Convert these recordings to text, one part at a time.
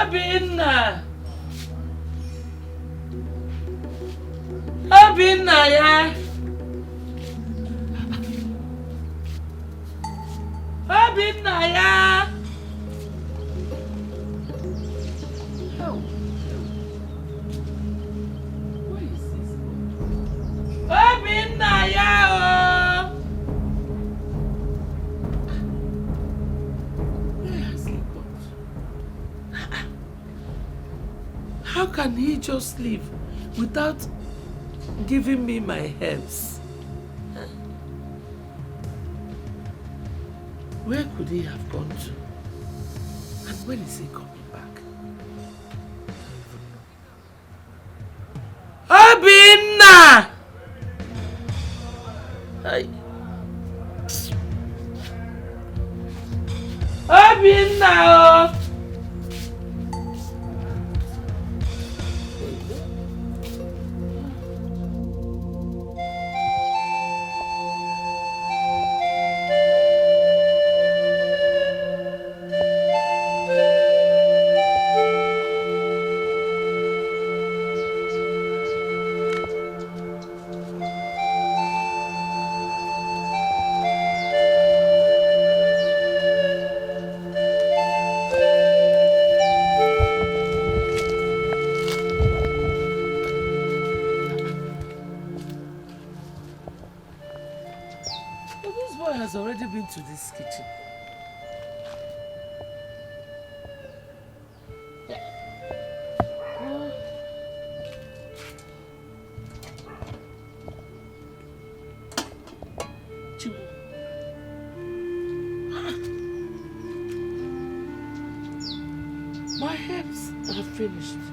Obinna! Obinna ya! Obinna ya! Where is this? Obinna ya! Where has he gone? How can he just leave without giving me my herbs? Where could he have gone to? And when is he coming back? Obinna! Obinna! Already been to this kitchen. My herbs are finished.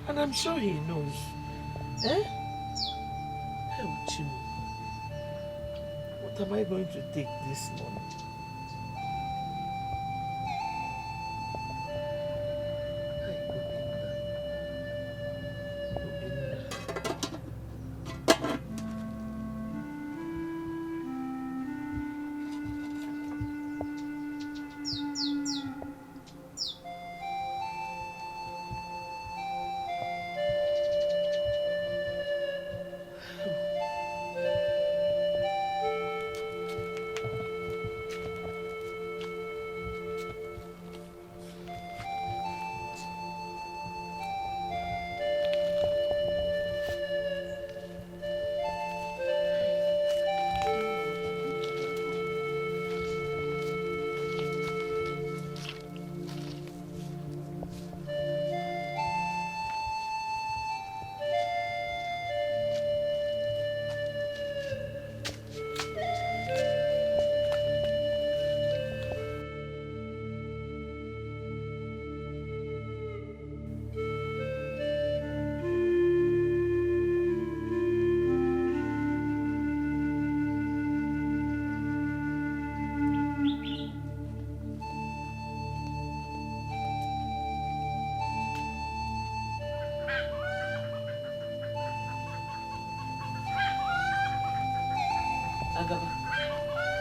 And I'm sure he knows. Eh? Oh, Chimu. What am I going to take this morning?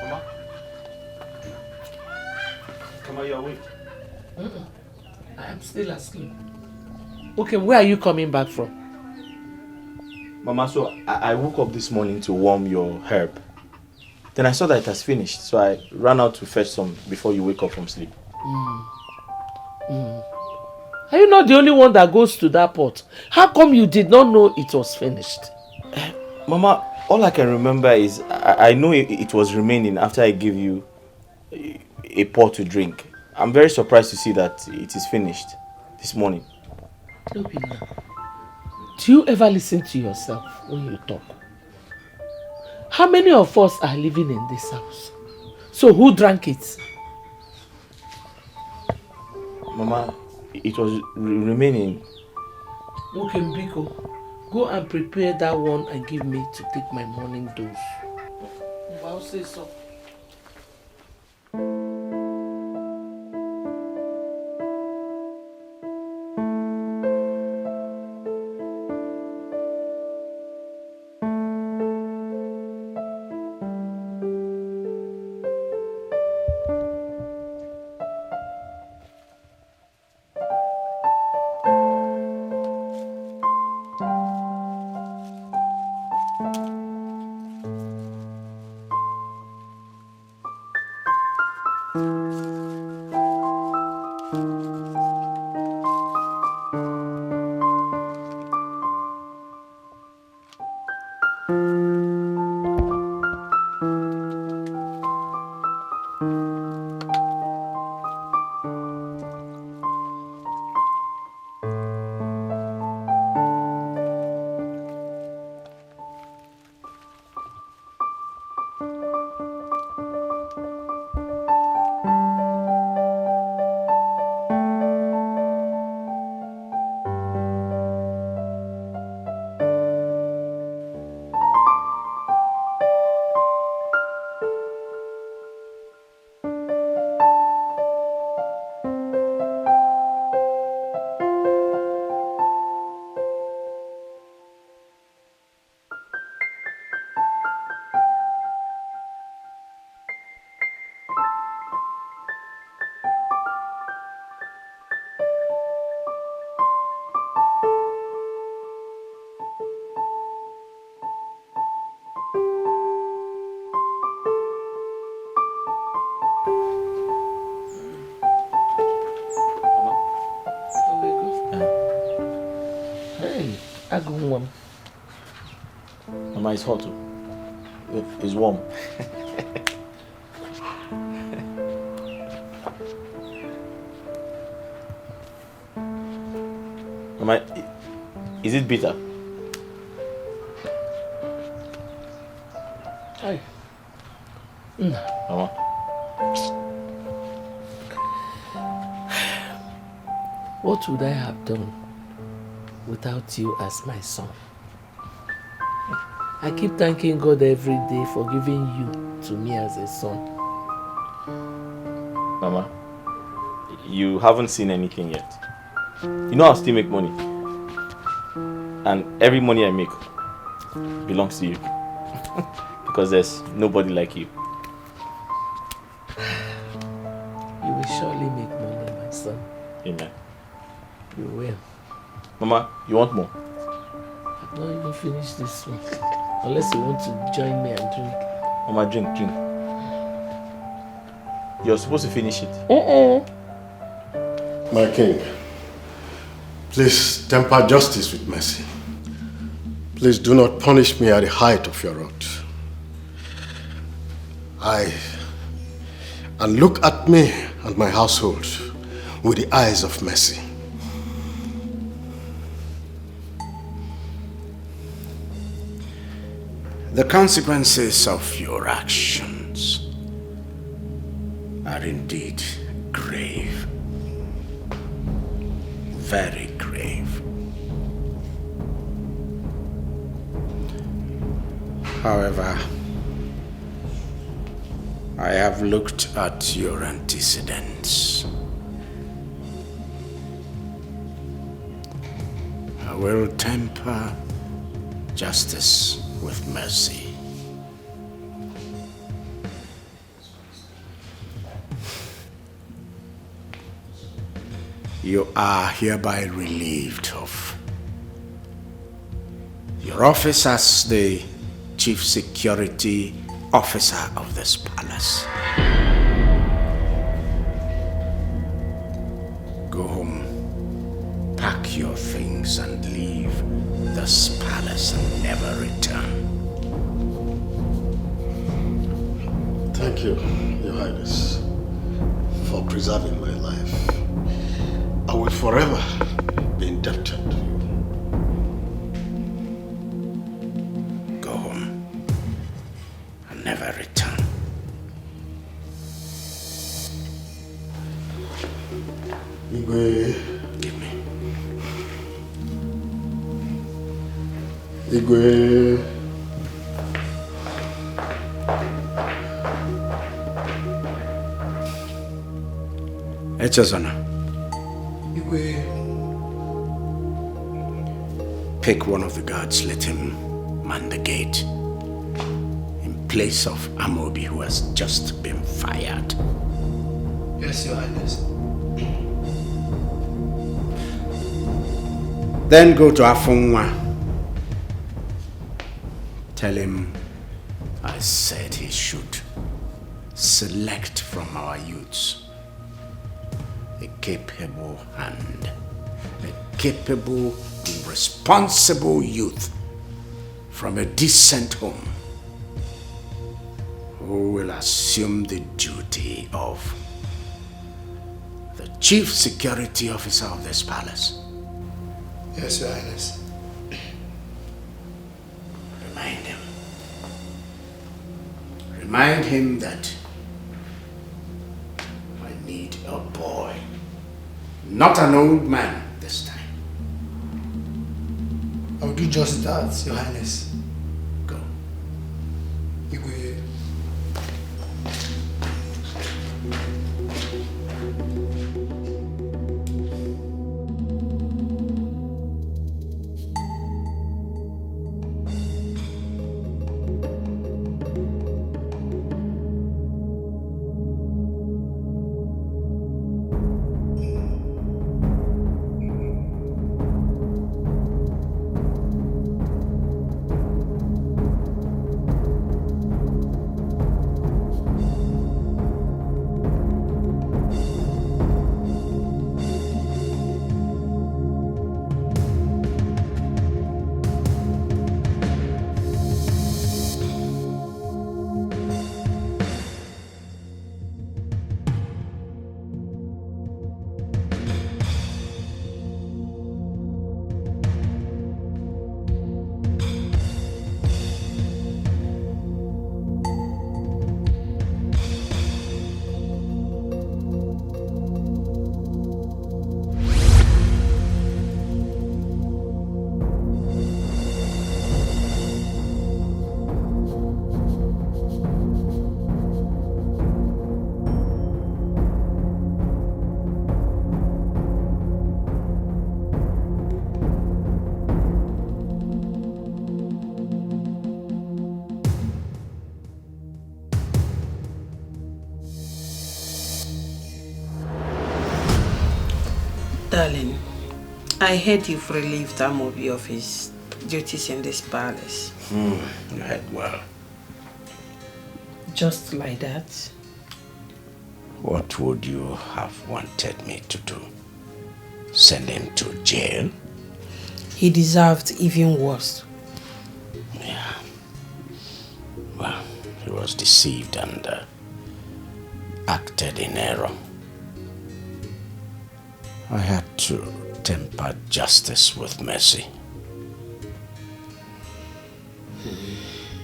Mama? Mama, you're awake? I am still asleep. Okay, where are you coming back from? Mama, so I woke up this morning to warm your herb. Then I saw that it has finished, so I ran out to fetch some before you wake up from sleep. Are you not the only one that goes to that pot? How come you did not know it was finished? Mama, all I can remember is I know it was remaining after I gave you a pot to drink. I'm very surprised to see that it is finished this morning. Obinna, do you ever listen to yourself when you talk? How many of us are living in this house? So who drank it? Mama, it was remaining. Okay, Mbiko, go and prepare that one and give me to take my morning dose. I'll say so. Hey, Agumwam. Mama, it's hot too. It's warm. Mama, is it bitter? Hey. Mama. What would I have done without you as my son? I keep thanking God every day for giving you to me as a son. Mama, you haven't seen anything yet. You know I'll still make money. And every money I make belongs to you. Because there's nobody like you. You will surely make money, my son. Amen. You will. Mama, you want more? I've not even finished this one. Unless you want to join me and drink. Mama, drink. You're supposed to finish it. My king, please temper justice with mercy. Please do not punish me at the height of your wrath. And look at me and my household with the eyes of mercy. The consequences of your actions are indeed grave. Very grave. However, I have looked at your antecedents. I will temper justice with mercy. You are hereby relieved of your office as the Chief Security Officer of this palace. Go home, pack your things and leave this palace and never return. Thank you, Your Highness, for preserving my life. I will forever be indebted to you. Go home and never return. Igwe. Give me. Igwe. Echezona. Igwe. Pick one of the guards, let him man the gate in place of Amobi, who has just been fired. Yes, Your Highness. Then go to Afunwa. Tell him I said he should select from our youths a capable hand, a capable, responsible youth from a decent home who will assume the duty of the Chief Security Officer of this palace. Yes, Your Highness. Remind him. Remind him that I need a boy, not an old man this time. I'll do just that, Your Highness. Go. Igwe. Darling, I heard you've relieved Amobi of his duties in this palace. You heard well. Just like that? What would you have wanted me to do? Send him to jail? He deserved even worse. Yeah. Well, he was deceived and acted in error. I had to temper justice with mercy.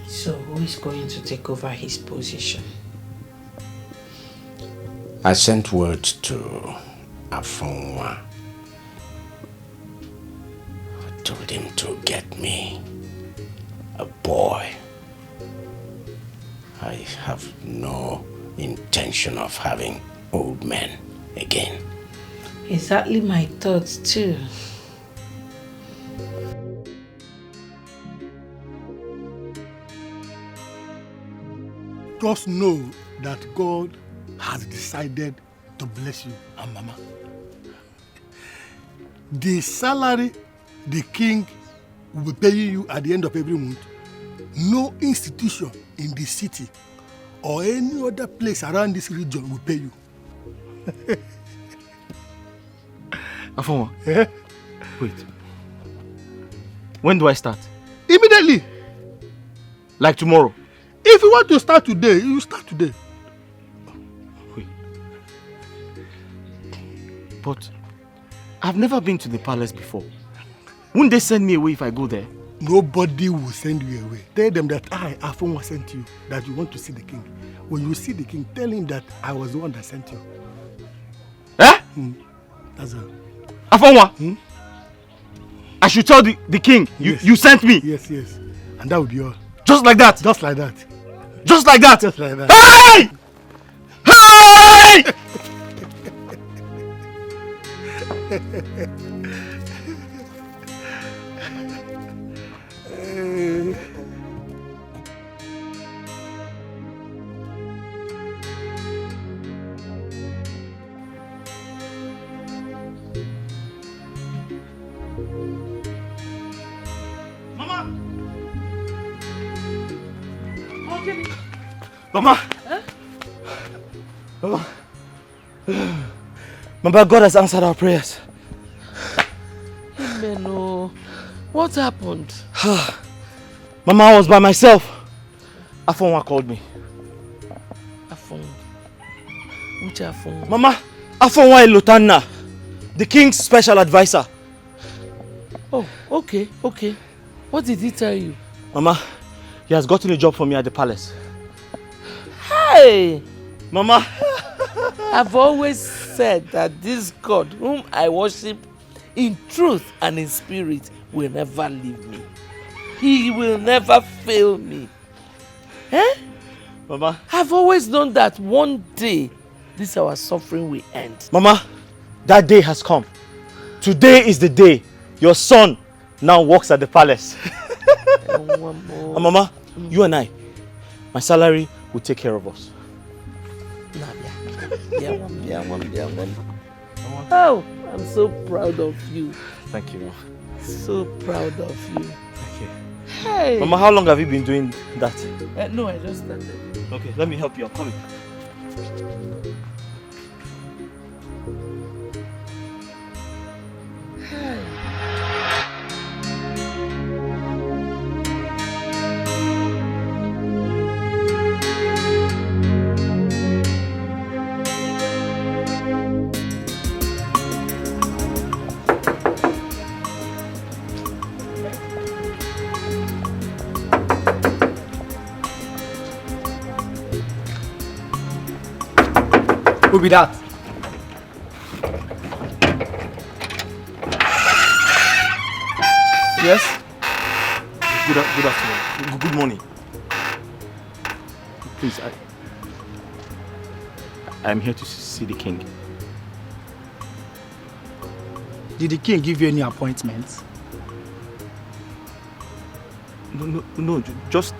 So who is going to take over his position? I sent word to Afonwa. I told him to get me a boy. I have no intention of having old men again. Exactly my thoughts too. Just know that God has decided to bless you and Mama. The salary the king will be paying you at the end of every month, no institution in the city or any other place around this region will pay you. Afonwa, wait. When do I start? Immediately. Like tomorrow? If you want to start today, you start today. Wait. But I've never been to the palace before. Wouldn't they send me away if I go there? Nobody will send you away. Tell them that I, Afonwa, sent you, that you want to see the king. When you see the king, tell him that I was the one that sent you. Eh? That's all. Afonwa? I should tell the king Yes. you sent me? Yes, yes. And that would be all. Just like that? Just like that. Just like that? Just like that. Hey! Hey! Mama! Huh? Oh. Mama, God has answered our prayers. Amen. Oh. What happened? Mama, I was by myself. Afonwa called me. Afonwa? Which Afonwa? Mama, Afonwa Elotana, the king's special advisor. Oh, okay, okay. What did he tell you? Mama, he has gotten a job for me at the palace. Hey! Mama! I've always said that this God whom I worship in truth and in spirit will never leave me. He will never fail me. Eh? Mama? I've always known that one day this our suffering will end. Mama, that day has come. Today is the day your son now works at the palace. Mama, you and I, my salary will take care of us. Oh, I'm so proud of you. Thank you, Mama. So proud of you. Thank you. Hey! Mama, how long have you been doing that? No, I just started. Okay, let me help you. I'm coming. Who be that? Yes? Good afternoon. Good morning. Please, I'm here to see the king. Did the king give you any appointments? No, just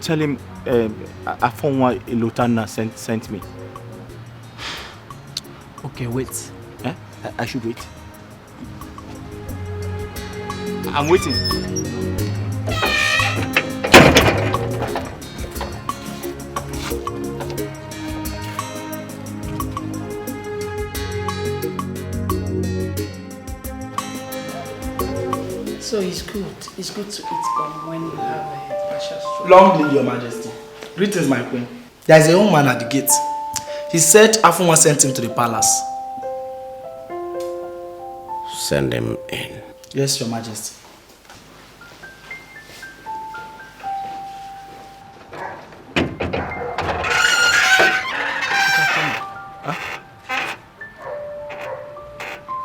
tell him Afonwa Elotana sent me. Okay, wait. Eh? I should wait. I'm waiting. So it's good. It's good to eat gum when you have a partial stroke. Long live your majesty. Greetings, my queen. There is a young man at the gate. He said Afun sent him to the palace. Send him in. Yes, your majesty.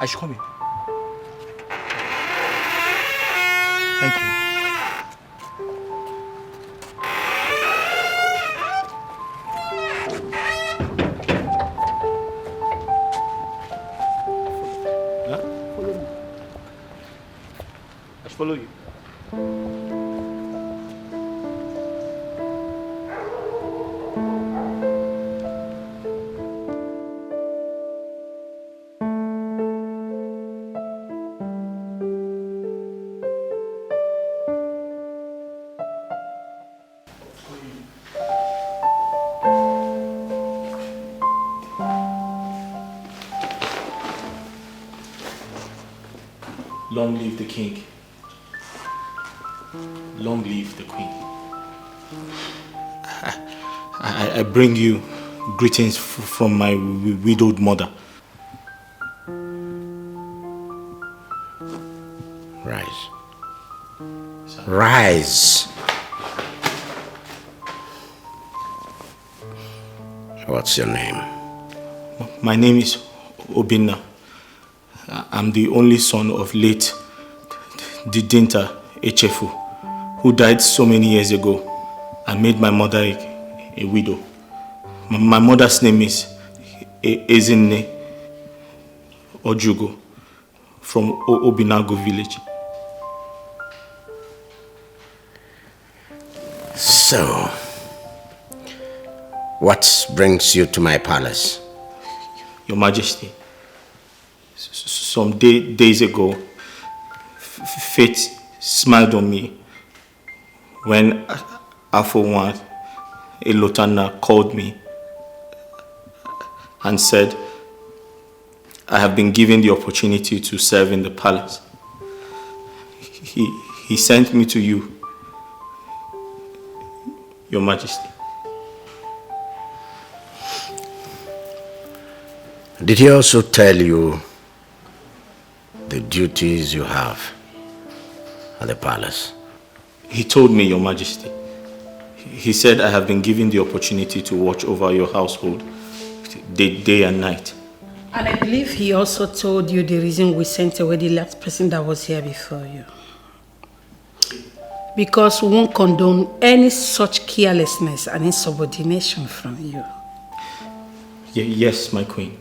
I should come in. Thank you. Huh? Follow me. I should follow you. Long live the king. Long live the queen. I bring you greetings from my widowed mother. Rise. Rise. What's your name? My name is Obinna. I'm the only son of late Didinta Echefu, who died so many years ago and made my mother a widow. My mother's name is Ezinne Ojugo from Obinago village. So, what brings you to my palace? Your Majesty, some days ago, fate smiled on me when Afo1, a Lotana, called me and said, I have been given the opportunity to serve in the palace. He sent me to you, Your Majesty. Did he also tell you the duties you have at the palace? He told me, Your Majesty. He said I have been given the opportunity to watch over your household day and night. And I believe he also told you the reason we sent away the last person that was here before you. Because we won't condone any such carelessness and insubordination from you. Yes, my queen.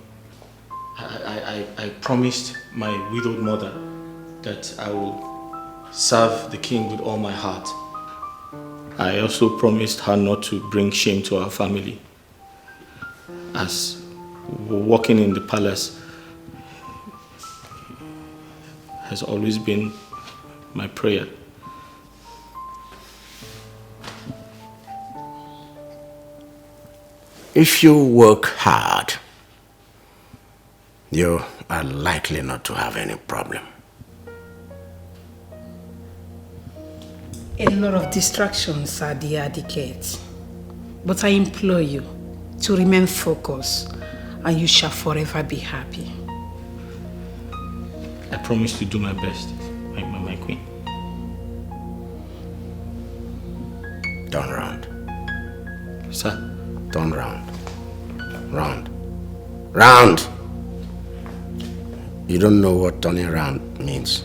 I promised my widowed mother that I will serve the king with all my heart. I also promised her not to bring shame to our family, as working in the palace has always been my prayer. If you work hard, you are likely not to have any problem. A lot of distractions are the etiquette. But I implore you to remain focused and you shall forever be happy. I promise to do my best, my queen. Turn round. Sir? Turn round. Round. Round! You don't know what turning around means.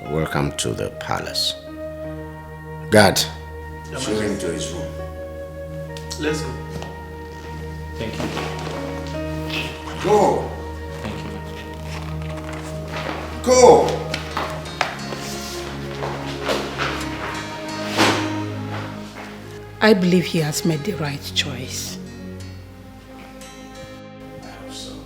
Welcome to the palace. Guard, show him to his room. Let's go. Thank you. Go! Thank you. Go! I believe he has made the right choice. I hope so.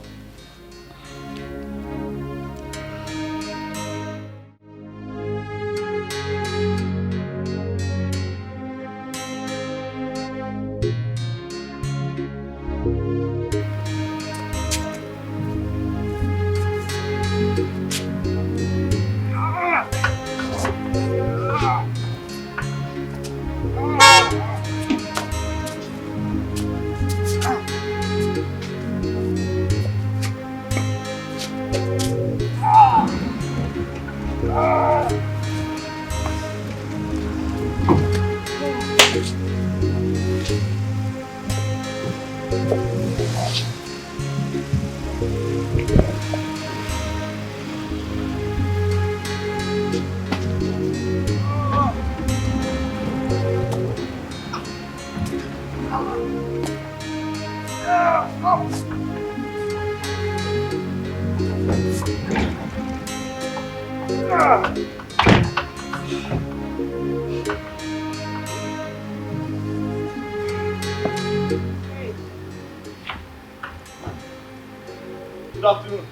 Good afternoon.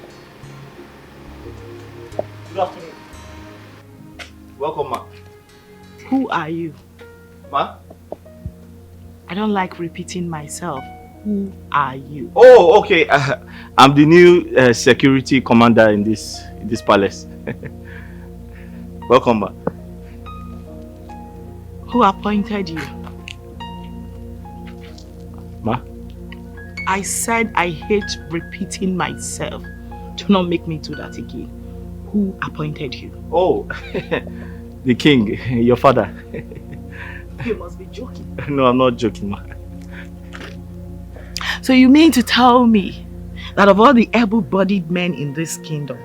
Good afternoon. Welcome, ma. Who are you? Ma? I don't like repeating myself. Who are you? Oh, okay. I'm the new security commander in this palace. Welcome, ma. Who appointed you? Ma? I said I hate repeating myself. Do not make me do that again. Who appointed you? Oh, the king, your father. You must be joking. No, I'm not joking, ma. So you mean to tell me that of all the able-bodied men in this kingdom,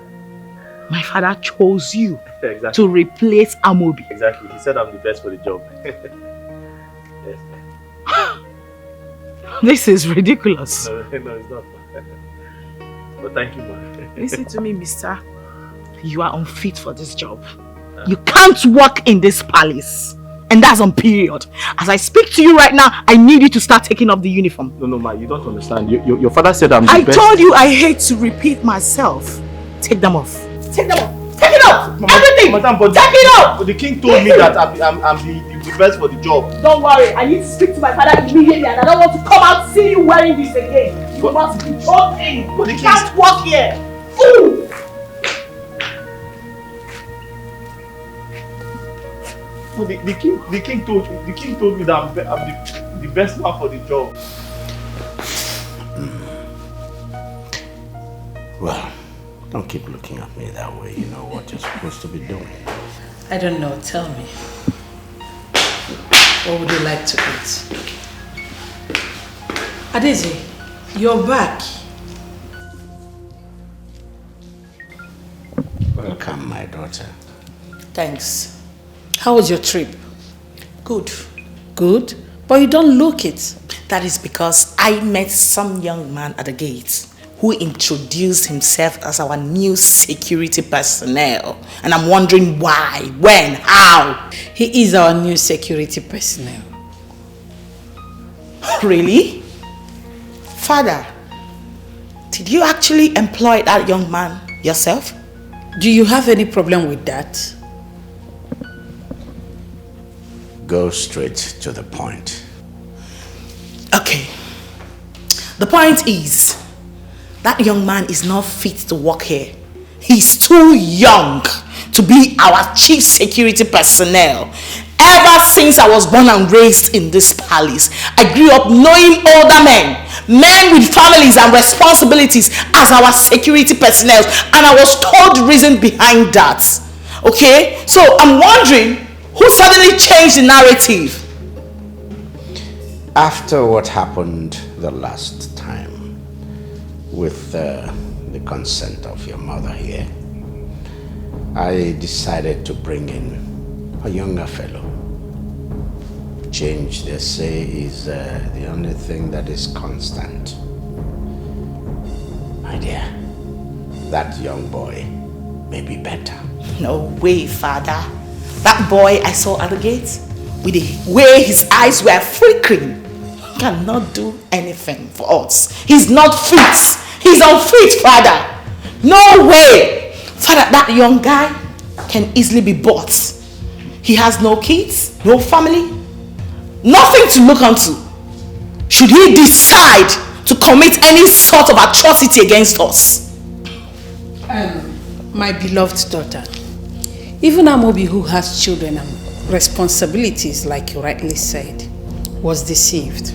my father chose you Exactly. to replace Amobi? Exactly. He said I'm the best for the job. Yes. This is ridiculous. No, it's not. But thank you, ma. Listen to me, mister. You are unfit for this job. You can't work in this palace. And that's on period. As I speak to you right now, I need you to start taking off the uniform. No, ma, you don't understand. Your father said I'm the best. I told you I hate to repeat myself. Take them off. Take them off. Take it off. Mama, Everything. Madam, but take it off. But the king told me that I'm the best for the job. Don't worry. I need to speak to my father immediately and I don't want to come out and see you wearing this again. You must be joking. But the You king can't work here. Ooh. No, the king told me that I'm the best man for the job. Well, don't keep looking at me that way. You know what you're supposed to be doing. I don't know, tell me. What would you like to eat? Adeze, you're back. Welcome, my daughter. Thanks. How was your trip? Good. Good? But you don't look it. That is because I met some young man at the gate who introduced himself as our new security personnel. And I'm wondering why, when, how. He is our new security personnel. Really? Father, did you actually employ that young man yourself? Do you have any problem with that? Go straight to the point. Okay. The point is, that young man is not fit to work here. He's too young to be our chief security personnel. Ever since I was born and raised in this palace, I grew up knowing older men with families and responsibilities as our security personnel, and I was told the reason behind that. Okay? So I'm wondering, who suddenly changed the narrative? After what happened the last time, with the consent of your mother here, I decided to bring in a younger fellow. Change, they say, is the only thing that is constant. My dear, that young boy may be better. No way, Father. That boy I saw at the gate with the way his eyes were flickering, cannot do anything for us. He's not fit. He's unfit, Father. No way. Father, that young guy can easily be bought. He has no kids, no family, nothing to look onto. Should he decide to commit any sort of atrocity against us? My beloved daughter, even Amobi, who has children and responsibilities, like you rightly said, was deceived.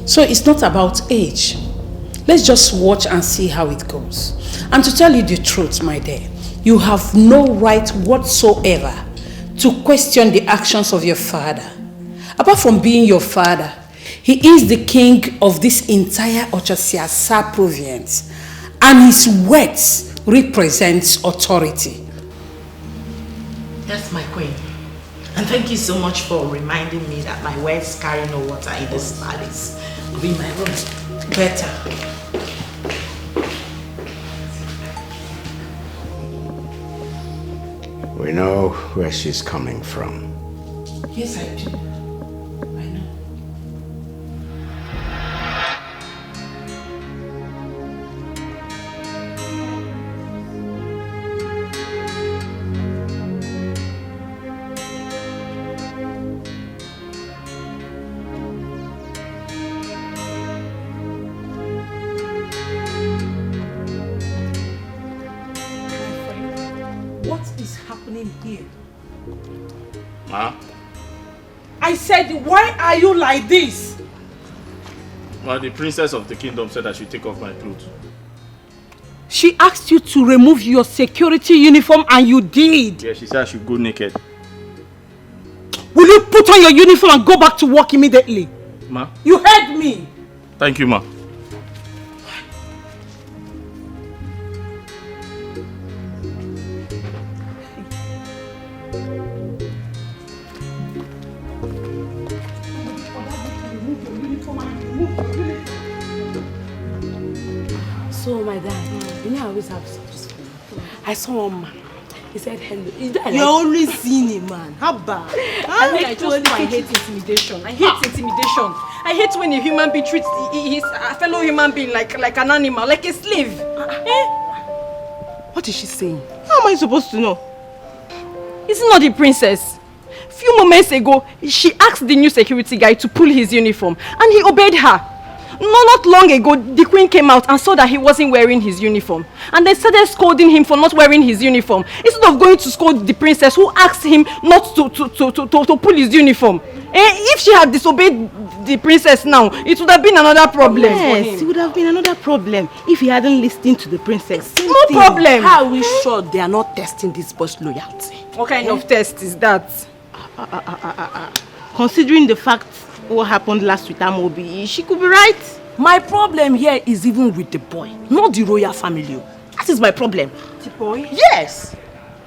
So it's not about age. Let's just watch and see how it goes. And to tell you the truth, my dear, you have no right whatsoever to question the actions of your father. Apart from being your father, he is the king of this entire Ochosiasa province, and his words represents authority. Yes, my queen. And thank you so much for reminding me that my words carry no water in this palace. I'll be in my room. Better. We know where she's coming from. Yes, I do. I know. What is happening here? Ma? I said, why are you like this? Well, the princess of the kingdom said I should take off my clothes. She asked you to remove your security uniform and you did. Yeah, she said I should go naked. Will you put on your uniform and go back to work immediately? Ma? You heard me. Thank you, ma. So, my dad, you know I always have such school. I saw one man. He said hello. You're only seeing a man. How bad? I hate intimidation. I hate intimidation. I hate when a human being treats his fellow human being like an animal, like a slave. What is she saying? How am I supposed to know? It's not the princess. A few moments ago, she asked the new security guy to pull his uniform, and he obeyed her. Not long ago, the queen came out and saw that he wasn't wearing his uniform. And they started scolding him for not wearing his uniform. Instead of going to scold the princess who asked him not to pull his uniform. If she had disobeyed the princess now, it would have been another problem for him. Yes, it would have been another problem if he hadn't listened to the princess. No problem. How are we sure they are not testing this boy's loyalty? What kind of test is that? Considering the fact what happened last with Amobi, she could be right. My problem here is even with the boy, not the royal family. That is my problem. The boy? Yes.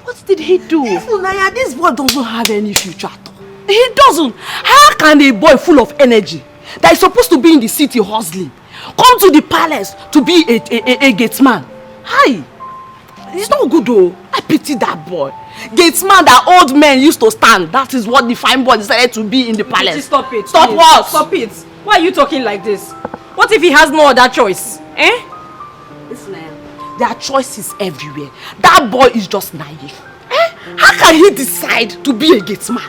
What did he do? Naya, this boy doesn't have any future at all. He doesn't. How can a boy full of energy that is supposed to be in the city hustling come to the palace to be a gatesman? Hi. It's not good though. I pity that boy. Gatesman that old men used to stand. That is what the fine boy decided to be in the palace. Stop it. Stop please. what? Stop it. Why are you talking like this? What if he has no other choice? Listen, their choice is everywhere. That boy is just naive. How can he decide to be a gatesman?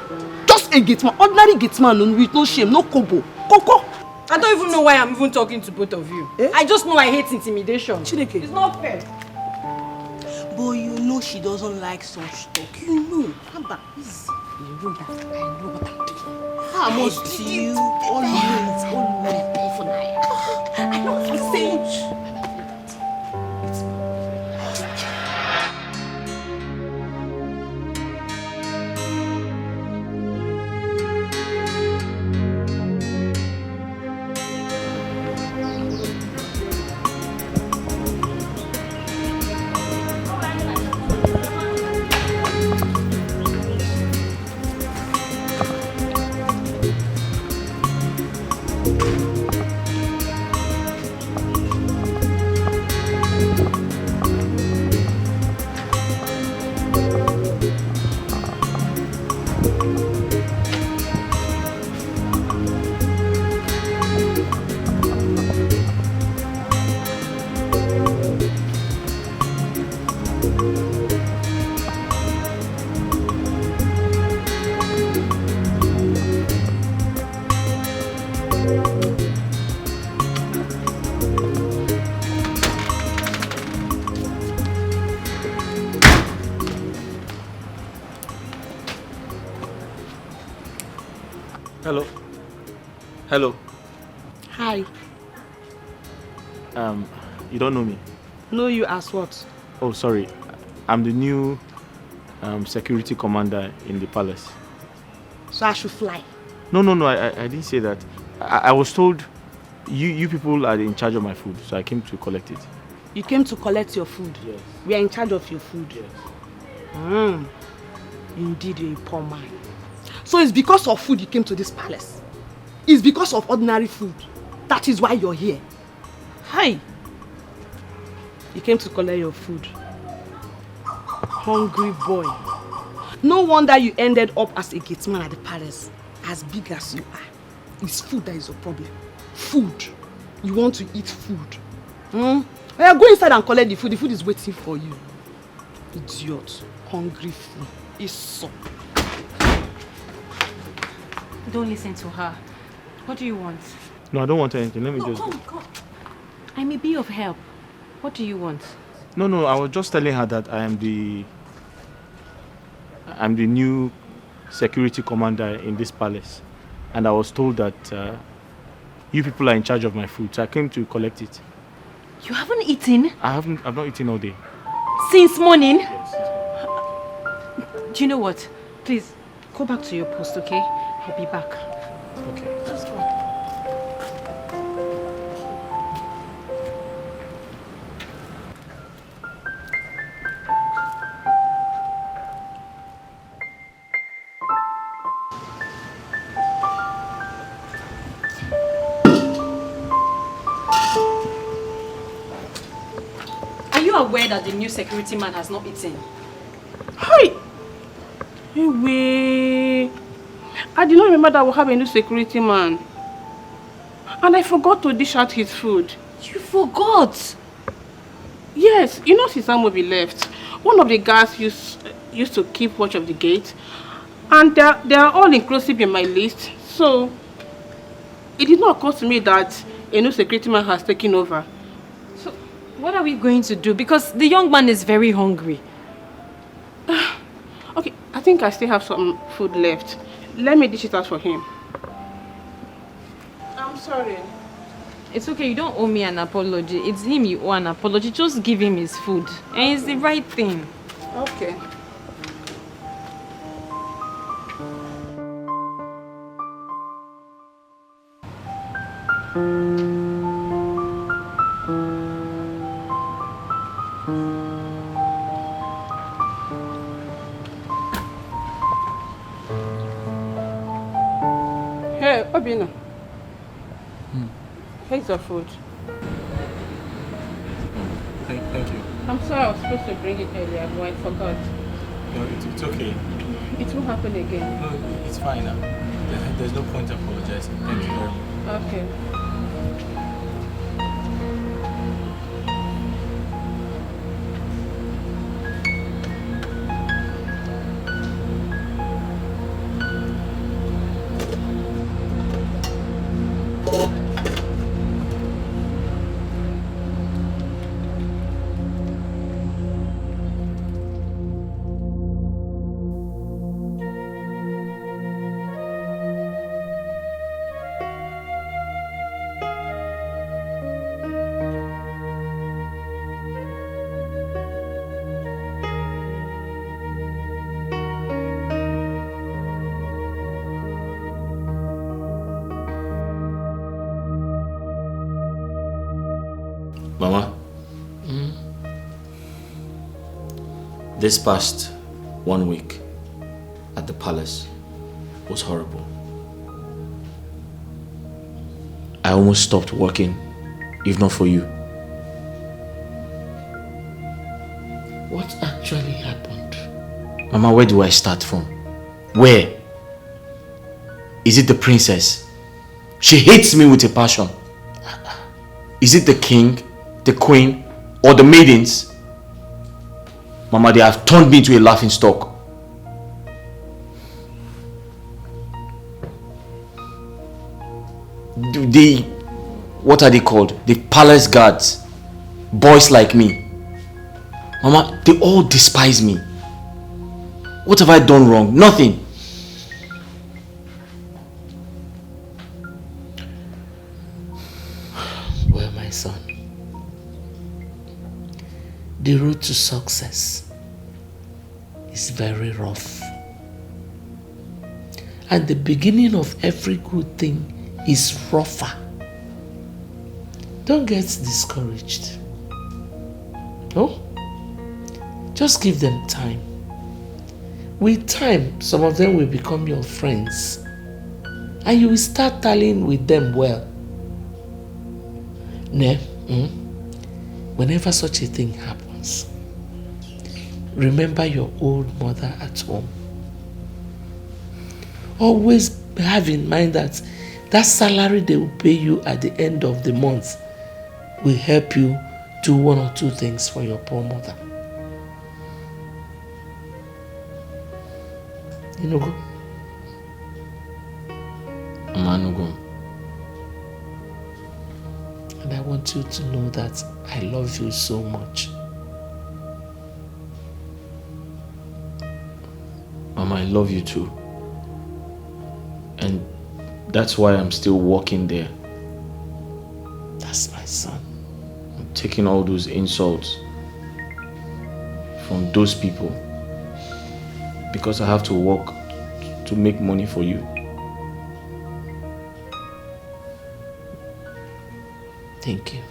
Just a gatesman. Ordinary gatesman with no shame, no kobo. Koko. I don't even know why I'm even talking to both of you. I just know I hate intimidation. Chineke. It's not fair. But you know she doesn't like such talk. You know. Haba, easy. You know that I know what I'm doing. How much do you always I know what I'm saying. Hello. Hello. Hi. You don't know me? Know you as what? Oh, sorry. I'm the new security commander in the palace. So I should fly? No, I didn't say that. I was told you people are in charge of my food, so I came to collect it. You came to collect your food? Yes. We are in charge of your food? Yes. Indeed, you're a poor man. So it's because of food you came to this palace? It's because of ordinary food? That is why you're here? Hi! You came to collect your food. Hungry boy. No wonder you ended up as a gateman at the palace. As big as you are. It's food that is your problem. Food. You want to eat food. Well, go inside and collect the food. The food is waiting for you. Idiot. Hungry fool. It's Don't listen to her. What do you want? No, I don't want anything. Let me just... Come. I may be of help. What do you want? No, I was just telling her that I'm the new security commander in this palace. And I was told that you people are in charge of my food, so I came to collect it. You haven't eaten? I've not eaten all day. Since morning? Yes. Do you know what? Please, go back to your post, okay? I'll be back. Okay. Let's go. Are you aware that the new security man has not eaten? Hi! Hey, I did not remember that we'll have a new security man. And I forgot to dish out his food. You forgot? Yes, you know since Amobi left, one of the guards used to keep watch of the gate. And they are all inclusive in my list. So, it did not occur to me that a new security man has taken over. So, what are we going to do? Because the young man is very hungry. Okay, I think I still have some food left. Let me dish it out for him. I'm sorry. It's okay, you don't owe me an apology. It's him you owe an apology. Just give him his food. And it's the right thing. Okay. Hey, Obina. Here's your food. Thank you. I'm sorry I was supposed to bring it earlier, but I forgot. No, it's okay. It won't happen again. No, it's fine now. There's no point apologizing. Thank you very much. Okay. Mama, this past 1 week at the palace was horrible. I almost stopped working, if not for you. What actually happened? Mama, where do I start from? Where? Is it the princess? She hates me with a passion. Is it the king, the queen, or the maidens? Mama, they have turned me into a laughing stock. What are they called? The palace guards. Boys like me. Mama, they all despise me. What have I done wrong? Nothing. son, the road to success is very rough. And the beginning of every good thing is rougher. Don't get discouraged. No? Just give them time. With time, some of them will become your friends. And you will start tallying with them well. Whenever such a thing happens, remember your old mother at home. Always have in mind that salary they will pay you at the end of the month will help you do one or two things for your poor mother. You know, go. Mama, And I want you to know that I love you so much. Mama, I love you too. And that's why I'm still working there. That's my son. I'm taking all those insults from those people because I have to work to make money for you. Thank you.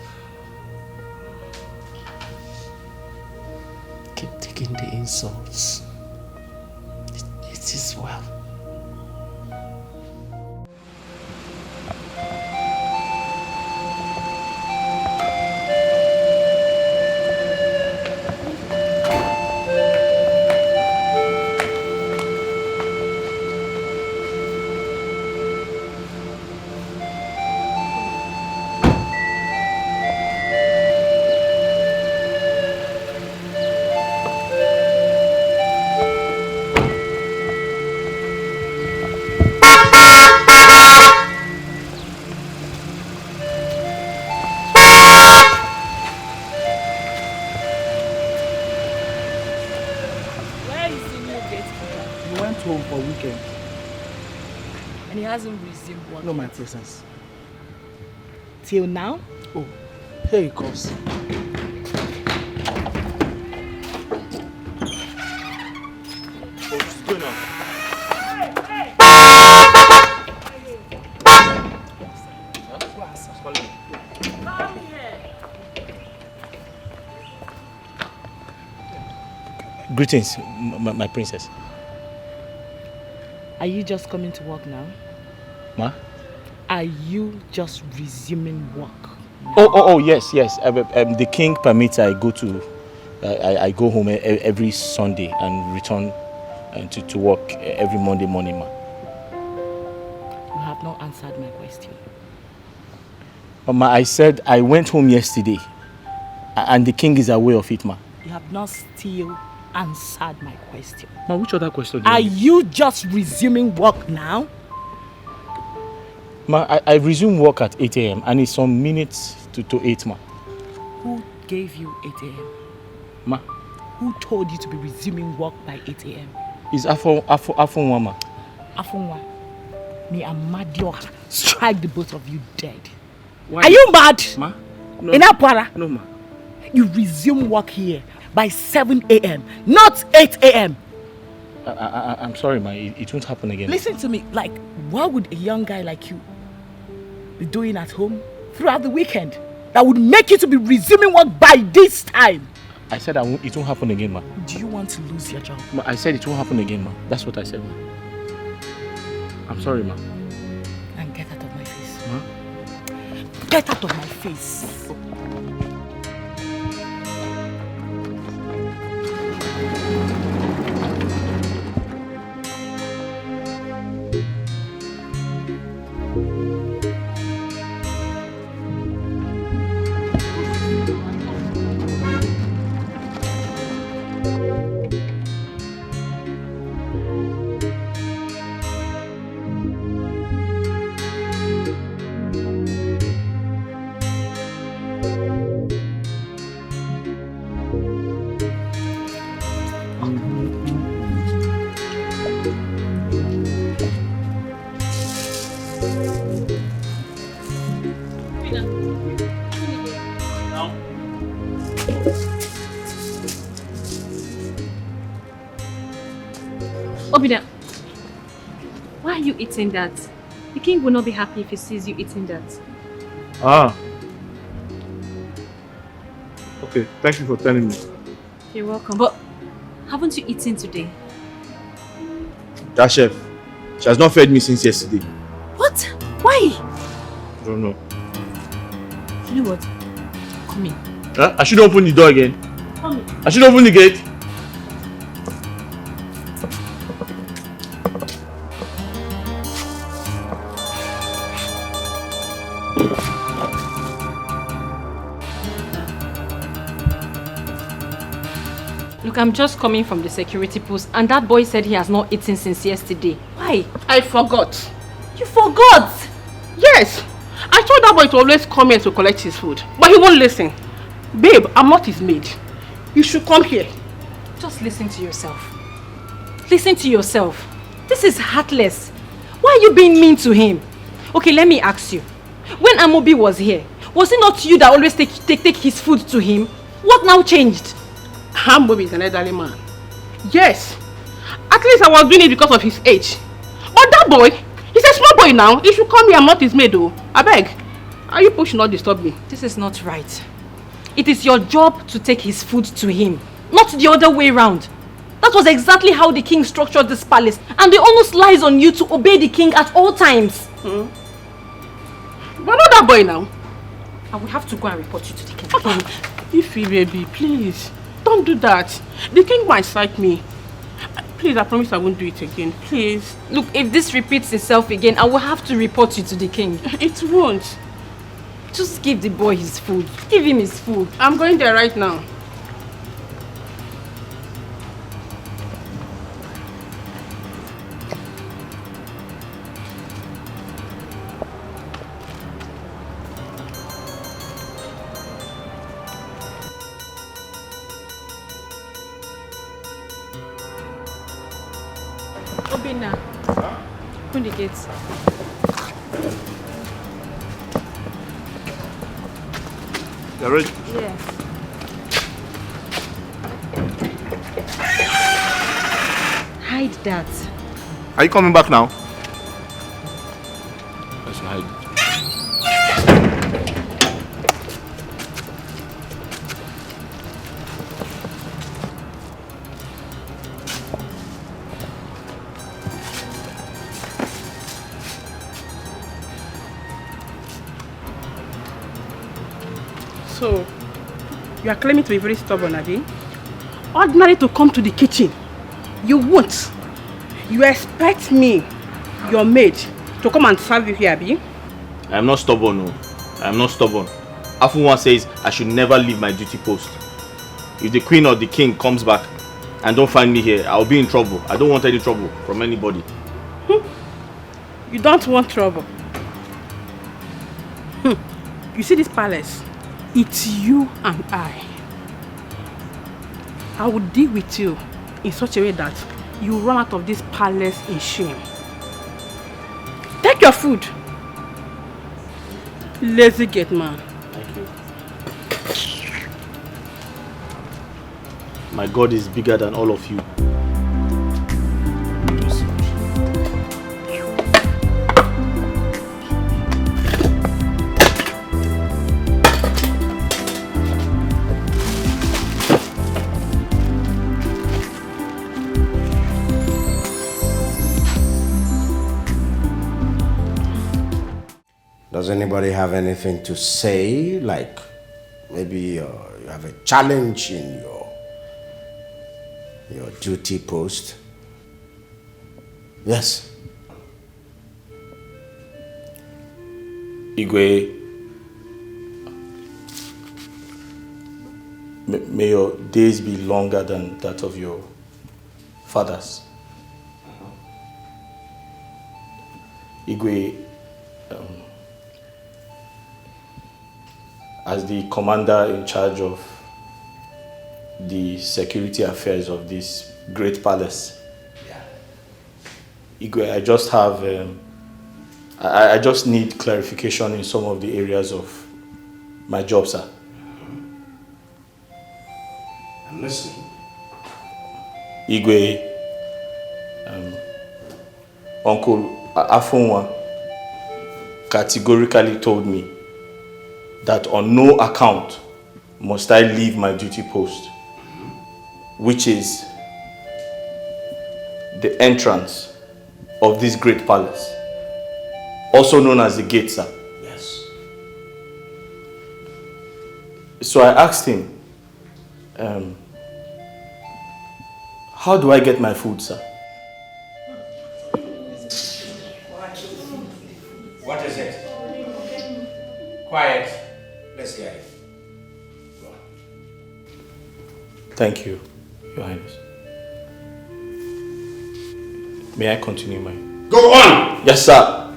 Keep taking the insults. It is well. No, my presence. Till now? Oh, here he comes. What's going on? Greetings, my princess. Are you just coming to work now? Ma? Are you just resuming work? Oh, yes. The king permits I go go home every Sunday and return to work every Monday morning, ma. You have not answered my question. Ma, I said I went home yesterday and the king is aware of it, ma. You have not still answered my question. Ma, which other question do you Are need? you just resuming work now? Ma, I resume work at 8 a.m. and it's some minutes to 8, ma. Who gave you 8 a.m.? Ma. Who told you to be resuming work by 8 a.m.? It's Afonwa, ma. Afonwa, may Amadioha strike the both of you dead. Why? Are you mad? Ma? No. In Apara? No, ma. You resume work here by 7 a.m., not 8 a.m. I'm sorry, ma. It won't happen again. Listen to me. Like, what would a young guy like you be doing at home throughout the weekend that would make you to be resuming work by this time? I said it won't happen again, ma. Do you want to lose your job? Ma, I said it won't happen again, ma. That's what I said, ma. I'm sorry, ma. And get out of my face. Ma? Get out of my face. Obida, why are you eating that? The king will not be happy if he sees you eating that. Ah. Okay, thank you for telling me. You're welcome. But haven't you eaten today? That chef, she has not fed me since yesterday. What? Why? I don't know. You know what? Come in. Huh? I should open the door again. Come in. I should open the gate. Look, I'm just coming from the security post and that boy said he has not eaten since yesterday. Why? I forgot. You forgot? Yes. I told that boy to always come here to collect his food. But he won't listen. Babe, I'm not his maid. You should come here. Just listen to yourself. Listen to yourself. This is heartless. Why are you being mean to him? Okay, let me ask you. When Amobi was here, was it not you that always take his food to him? What now changed? Amobi is an elderly man. Yes. At least I was doing it because of his age. But that boy, he's a small boy now. He should come here. I'm not his maid though. I beg. Are you pushing not disturb me? This is not right. It is your job to take his food to him, not the other way around. That was exactly how the king structured this palace, and the onus lies on you to obey the king at all times. But not that boy now. I will have to go and report you to the king. Ify, baby, please. Don't do that. The king might strike me. Please, I promise I won't do it again. Please. Look, if this repeats itself again, I will have to report you to the king. It won't. Just give the boy his food. Give him his food. I'm going there right now. Obina, open the gates. You're ready? Yes. Hide that. Are you coming back now? Let's hide. So, you are claiming to be very stubborn, Abi? Ordinary to come to the kitchen. You won't. You expect me, your maid, to come and serve you here, Abi? I am not stubborn, no. I am not stubborn. Afunwa says I should never leave my duty post. If the queen or the king comes back and don't find me here, I'll be in trouble. I don't want any trouble from anybody. You don't want trouble. You see this palace? It's you and I. I will deal with you in such a way that you run out of this palace in shame. Take your food. Lazy Gateman. Thank you. My God is bigger than all of you. Does anybody have anything to say? Like maybe you have a challenge in your duty post? Yes. Igwe, may your days be longer than that of your fathers. Igwe, as the commander in charge of the security affairs of this great palace, Igwe, I just have, I just need clarification in some of the areas of my job, sir. I'm listening. Igwe, Uncle Afunwa categorically told me that on no account must I leave my duty post, which is the entrance of this great palace, also known as the gate, sir. Yes. So I asked him, how do I get my food, sir? What is it? Quiet. Let's hear it. Go on. Thank you, Your Highness. May I continue my... Go on! Yes, sir.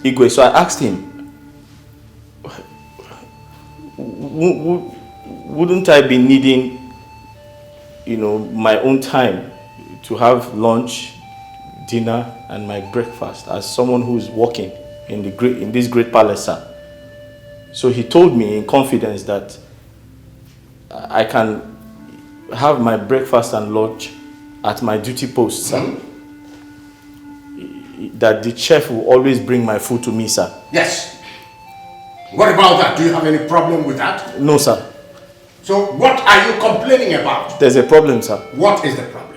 Igwe, so I asked him, wouldn't I be needing, my own time to have lunch, dinner, and my breakfast as someone who is working in this great palace, sir? So he told me in confidence that I can have my breakfast and lunch at my duty post, sir. That the chef will always bring my food to me, sir. Yes. What about that? Do you have any problem with that? No, sir. So what are you complaining about? There's a problem, sir. What is the problem?